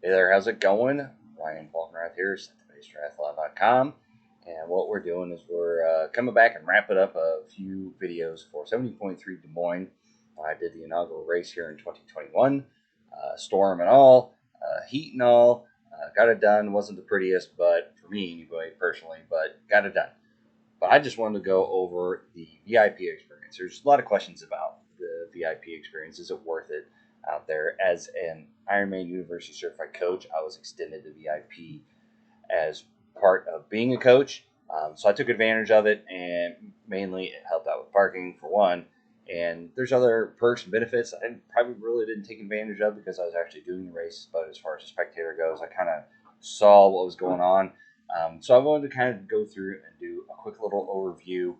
Hey there, how's it going? Ryan Falkenrath here, Triathlon.com. And what we're doing is we're coming back and wrapping up a few videos for 70.3 Des Moines. I did the inaugural race here in 2021, storm and all, heat and all. Got it done. Wasn't the prettiest, but for me anyway, personally, but got it done. But I just wanted to go over the VIP experience. There's a lot of questions about the VIP experience. Is it worth it out there? As an Ironman University certified coach, I was extended to VIP as part of being a coach. So I took advantage of it, and mainly it helped out with parking for one. And there's other perks and benefits I probably really didn't take advantage of because I was actually doing the race. But as far as the spectator goes, I kind of saw what was going on. So I wanted to kind of go through and do a quick little overview.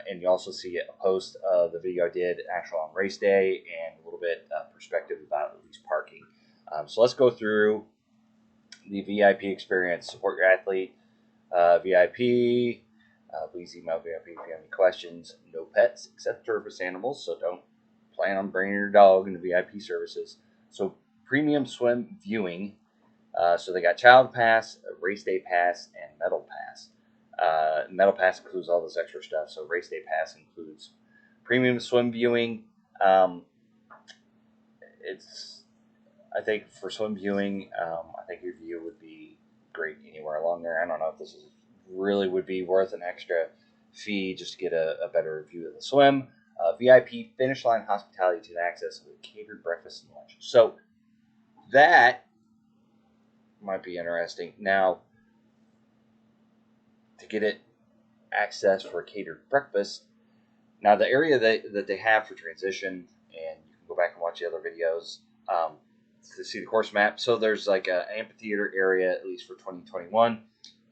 And you also see a post of the video I did actually on race day and a little bit perspective about at least parking. So let's go through the VIP experience. Support your athlete. VIP. Please email VIP if you have any questions. No pets except service animals, so don't plan on bringing your dog into VIP services. So premium swim viewing. So they got Child Pass, Race Day Pass, and Medal Pass. Medal Pass includes all this extra stuff. So Race Day Pass includes premium swim viewing. I think for swim viewing, I think your view would be great anywhere along there. I don't know if this really would be worth an extra fee just to get a better view of the swim. VIP finish line hospitality to access with catered breakfast and lunch. So that might be interesting. Now, to get it access for a catered breakfast, now the area that they have for transition, and you can go back and watch the other videos to see the course map. So there's like an amphitheater area, at least for 2021,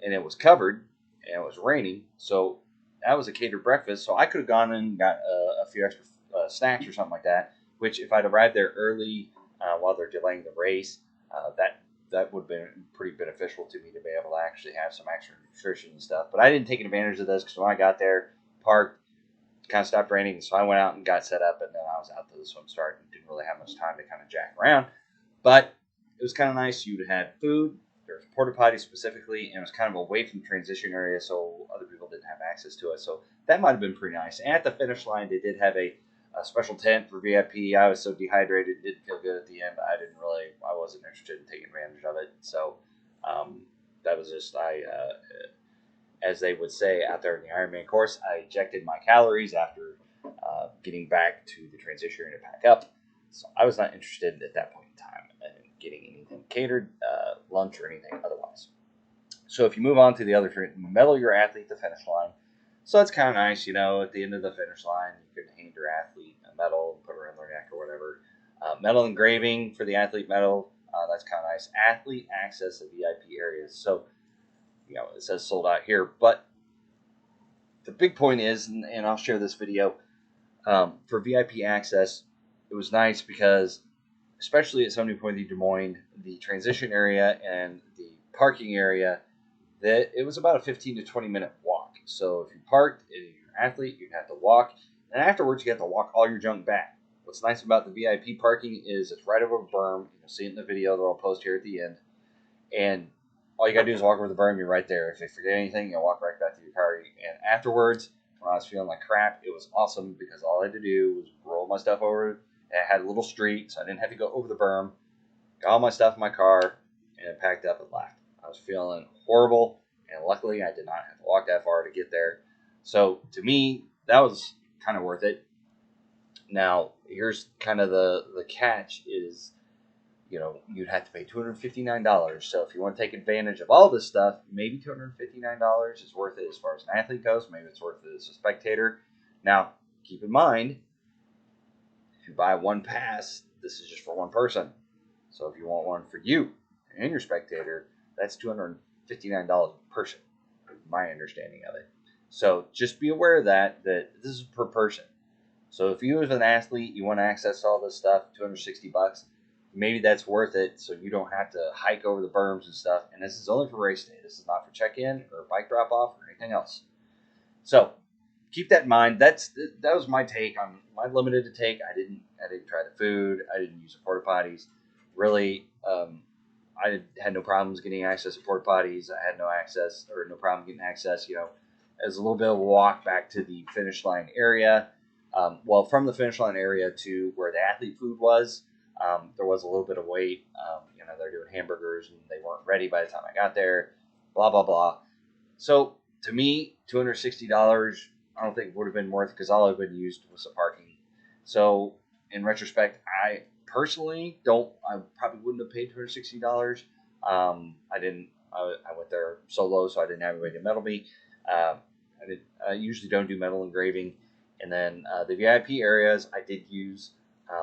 and it was covered and it was raining. So that was a catered breakfast. So I could have gone in and got a few extra snacks or something like that, which if I'd arrived there early while they're delaying the race, that would have been pretty beneficial to me to be able to actually have some extra nutrition and stuff. But I didn't take advantage of this because when I got there, parked, kind of stopped raining, so I went out and got set up, and then I was out to the swim start and didn't really have much time to kind of jack around. But it was kind of nice. You had food. There was porta potty specifically, and it was kind of away from the transition area, so other people didn't have access to it. So that might have been pretty nice. And at the finish line, they did have a special tent for VIP. I was so dehydrated, didn't feel good at the end. I wasn't interested in taking advantage of it. So that was just, as they would say out there in the Ironman course, I ejected my calories after getting back to the transition area to pack up. So I was not interested at that point in time in getting anything catered, lunch or anything otherwise. So if you move on to the other, medal your athlete to finish line. So that's kind of nice, at the end of the finish line, you can hand your athlete a medal, put her in their neck or whatever. Medal engraving for the athlete medal, that's kind of nice. Athlete access to VIP areas. So, it says sold out here, but the big point is, and I'll share this video, for VIP access, it was nice because, especially at 70.3 Des Moines, the transition area and the parking area, that it was about a 15 to 20 minute walk. So if you parked and you're an athlete, you'd have to walk, and afterwards you have to walk all your junk back. What's nice about the VIP parking is it's right over a berm. You'll see it in the video that I'll post here at the end, and all you gotta do is walk over the berm. You're right there. If you forget anything, you'll walk right back to your car. And afterwards, when I was feeling like crap, it was awesome because all I had to do was roll my stuff over. It had a little street, so I didn't have to go over the berm. Got all my stuff in my car, and it packed up and left. I was feeling horrible, and luckily I did not have to walk that far to get there. So to me, that was kind of worth it. Now, here's kind of the catch is, you'd have to pay $259. So if you want to take advantage of all this stuff, maybe $259 is worth it as far as an athlete goes. Maybe it's worth it as a spectator. Now, keep in mind, if you buy one pass, this is just for one person. So if you want one for you and your spectator, that's $259 per person, my understanding of it. So just be aware of that this is per person. So if you as an athlete, you want to access all this stuff, $260, maybe that's worth it so you don't have to hike over the berms and stuff. And this is only for race day. This is not for check-in or bike drop-off or anything else. So keep that in mind. That was my take on my limited to take. I didn't try the food. I didn't use the porta potties. Really, I had no problems getting access to porta potties. I had no problem getting access. You know, it was a little bit of a walk back to the finish line area. Well, from the finish line area to where the athlete food was, there was a little bit of wait. You know, they're doing hamburgers and they weren't ready by the time I got there. Blah blah blah. So to me, $260, I don't think would have been worth, because all I've been used was the parking. So in retrospect, I personally don't. I probably wouldn't have paid $260. I didn't. I went there solo, so I didn't have anybody to medal me. I usually don't do medal engraving, and then the VIP areas I did use,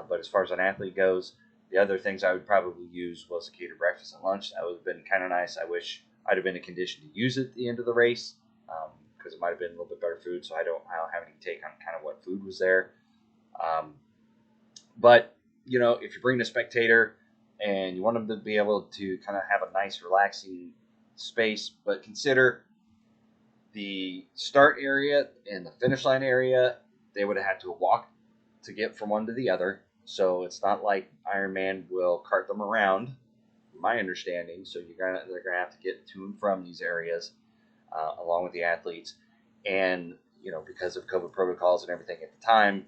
but as far as an athlete goes, the other things I would probably use was a catered breakfast and lunch. That would have been kind of nice. I wish I'd have been in condition to use it at the end of the race, because it might have been a little bit better food. So I don't have any take on kind of what food was there. But you know, if you bring a spectator and you want them to be able to kind of have a nice, relaxing space, but consider the start area and the finish line area, they would have had to walk to get from one to the other. So it's not like Ironman will cart them around, my understanding. So they're gonna have to get to and from these areas along with the athletes. And you know, because of COVID protocols and everything at the time,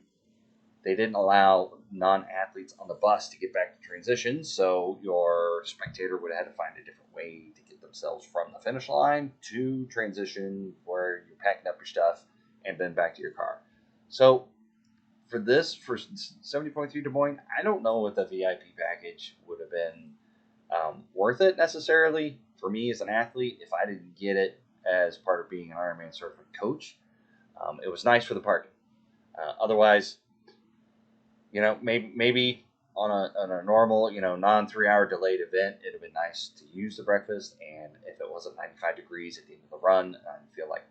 they didn't allow non-athletes on the bus to get back to transition. So your spectator would have had to find a different way to get themselves from the finish line to transition, where you're packing up your stuff and then back to your car. So for 70.3 Des Moines, I don't know if the VIP package would have been worth it necessarily for me as an athlete if I didn't get it as part of being an Ironman certified coach. It was nice for the parking. Otherwise, you know, maybe on a normal, you know, non 3 hour delayed event, it'd have been nice to use the breakfast. And if it wasn't 95 degrees at the end of the run, and I feel like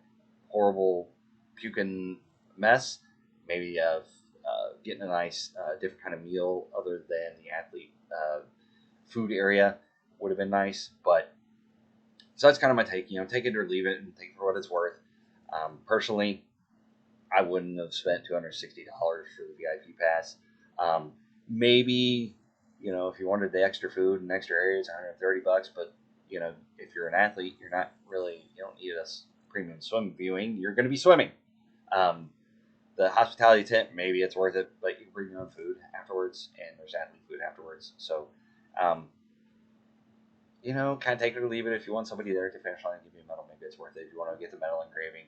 horrible puking mess, maybe getting a nice different kind of meal other than the athlete food area would have been nice. But so that's kind of my take. You know, take it or leave it and take it for what it's worth. Personally, I wouldn't have spent $260 for the VIP pass. Maybe, you know, if you wanted the extra food and extra areas, $130. But you know, if you're an athlete, you don't need a premium swim viewing. You're going to be swimming. The hospitality tent, maybe it's worth it, but you can bring your own food afterwards, and there's athlete food afterwards. So, you know, kind of take it or leave it. If you want somebody there to finish line and give you a medal, maybe it's worth it. If you want to get the medal engraving,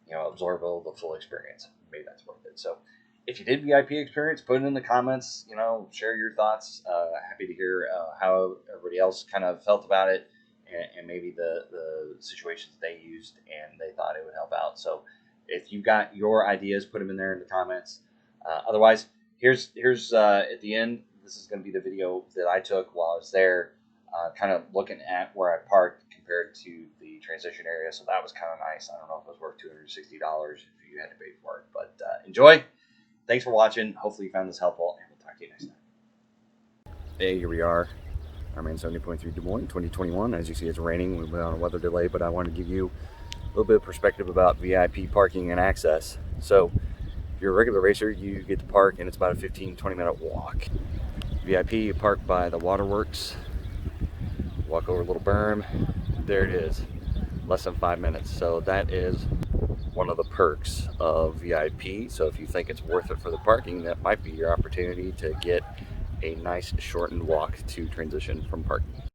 you know, absorb all the full experience, maybe that's worth it. So if you did VIP experience, put it in the comments, you know, share your thoughts. Happy to hear how everybody else kind of felt about it, and maybe the situations they used and they thought it would help out. So if you got your ideas, put them in there in the comments. Otherwise, here's at the end, this is going to be the video that I took while I was there, kind of looking at where I parked compared to the transition area. So that was kind of nice. I don't know if it was worth $260 if you had to pay for it, but enjoy. Thanks for watching. Hopefully you found this helpful, and we'll talk to you next time. Hey, here we are. Ironman 70.3 Des Moines 2021. As you see, it's raining. We've been on a weather delay, but I want to give you a little bit of perspective about VIP parking and access. So if you're a regular racer, you get to park, and it's about a 15-20 minute walk. VIP, you park by the waterworks, walk over a little berm, there it is, less than 5 minutes. So that is one of the perks of VIP. So if you think it's worth it for the parking, that might be your opportunity to get a nice shortened walk to transition from parking.